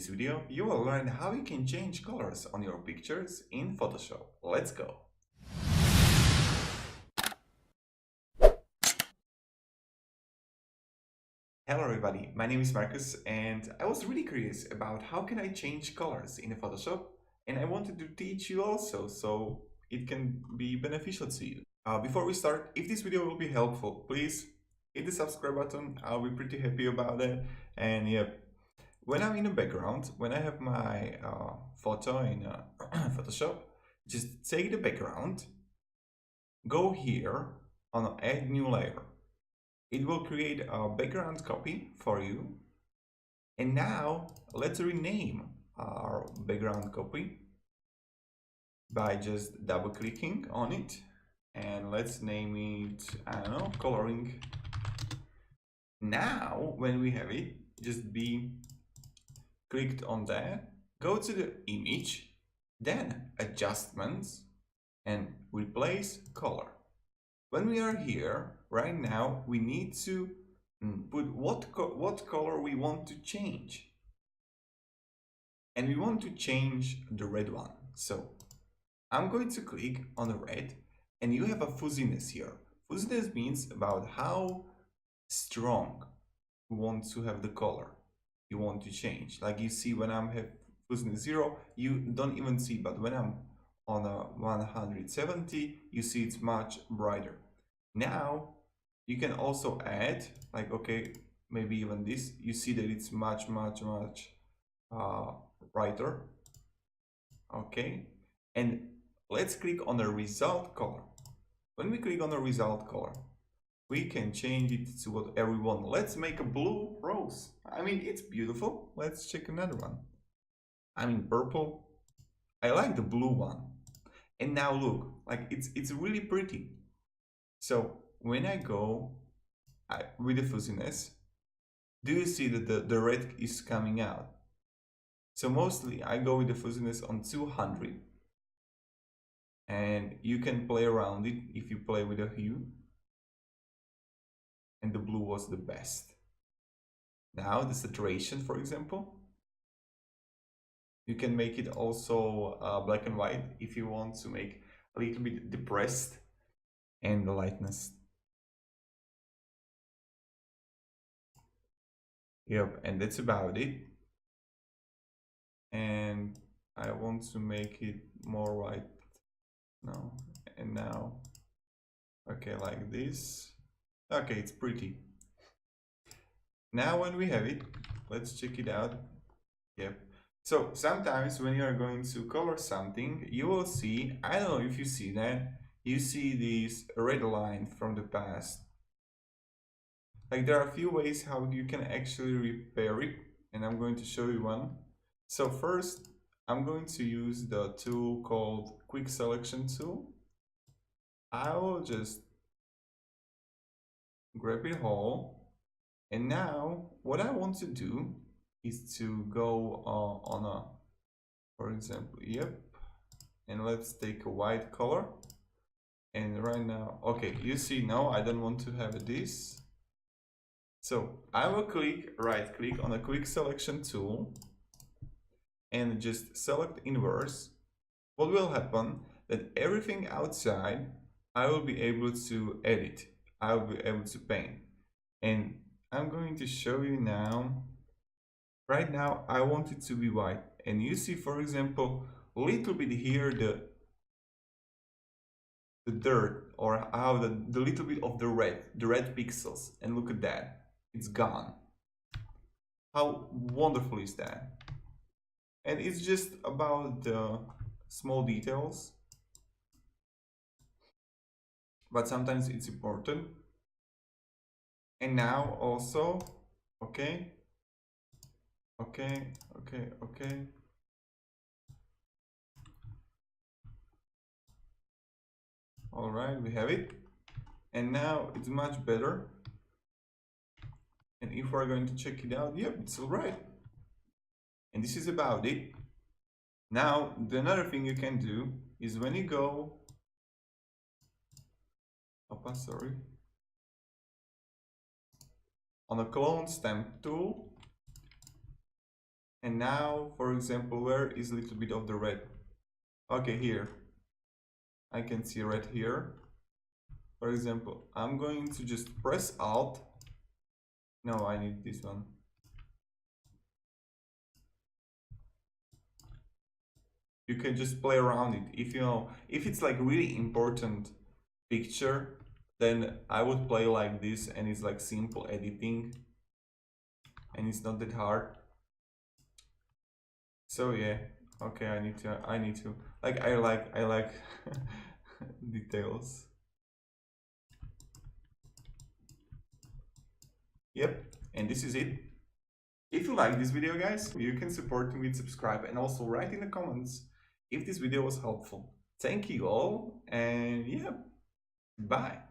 this video, you will learn how you can change colors on your pictures in Photoshop. Let's go! Hello everybody, my name is Marcus and I was really curious about how can I change colors in Photoshop, and I wanted to teach you also so it can be beneficial to you. Before we start, if this video will be helpful, please hit the subscribe button. I'll be pretty happy about it. And yep, when I'm in the background, when I have my photo in Photoshop, just take the background, go here on add new layer. It will create a background copy for you. And now let's rename our background copy by just double clicking on it. And let's name it, I don't know, coloring. Now, when we have it, just be clicked on that, go to the image, then adjustments and replace color. When we are here, right now, we need to put what color we want to change. And we want to change the red one. So I'm going to click on the red, and you have a fuzziness here. Fuzziness means about how strong you want to have the color you want to change. Like you see when I'm have fuzziness 0, you don't even see, but when I'm on a 170, you see it's much brighter. Now you can also add, like, okay, maybe even this, you see that it's much brighter. Okay, and let's click on the result color. When we click on the result color, we can change it to whatever we want. Let's make a blue rose. I mean, it's beautiful. Let's check another one. I mean, purple. I like the blue one. And now look, like it's really pretty. So when I go with the fuzziness, do you see that the red is coming out? So mostly I go with the fuzziness on 200. And you can play around it if you play with a hue. And the blue was the best. Now the saturation, for example, you can make it also black and white if you want to make a little bit depressed, and the lightness. Yep, and that's about it. And I want to make it more white now. And now, okay, like this. Okay, it's pretty. Now when we have it, let's check it out. Yep. So sometimes when you are going to color something, you will see, I don't know if you see that, you see this red line from the past. Like there are a few ways how you can actually repair it, and I'm going to show you one. So first, I'm going to use the tool called Quick Selection tool. I will just grab it all, and now what I want to do is to go on a, for example, yep, and let's take a white color. And right now, okay, you see now I don't want to have this. So I will right click on a quick selection tool and just select inverse. What will happen that everything outside I will be able to edit. I will be able to paint. And I'm going to show you now. Right now I want it to be white, and you see, for example, a little bit here the dirt, or how the little bit of the red pixels, and look at that, it's gone. How wonderful is that? And it's just about the small details, but sometimes it's important. And now also, okay. All right, we have it. And now it's much better. And if we're going to check it out, yep, it's all right. And this is about it. Now, another thing you can do is when you go, on a clone stamp tool, And now, for example, where is a little bit of the red? Okay, here. I can see red here. For example, I'm going to just press Alt. No, I need this one. You can just play around it. If you know, if it's like really important picture, then I would play like this, and it's like simple editing and it's not that hard. So yeah, okay, I need to like I like details. Yep, and this is it. If you like this video, guys, you can support me with subscribe and also write in the comments if this video was helpful. Thank you all, and yeah, bye.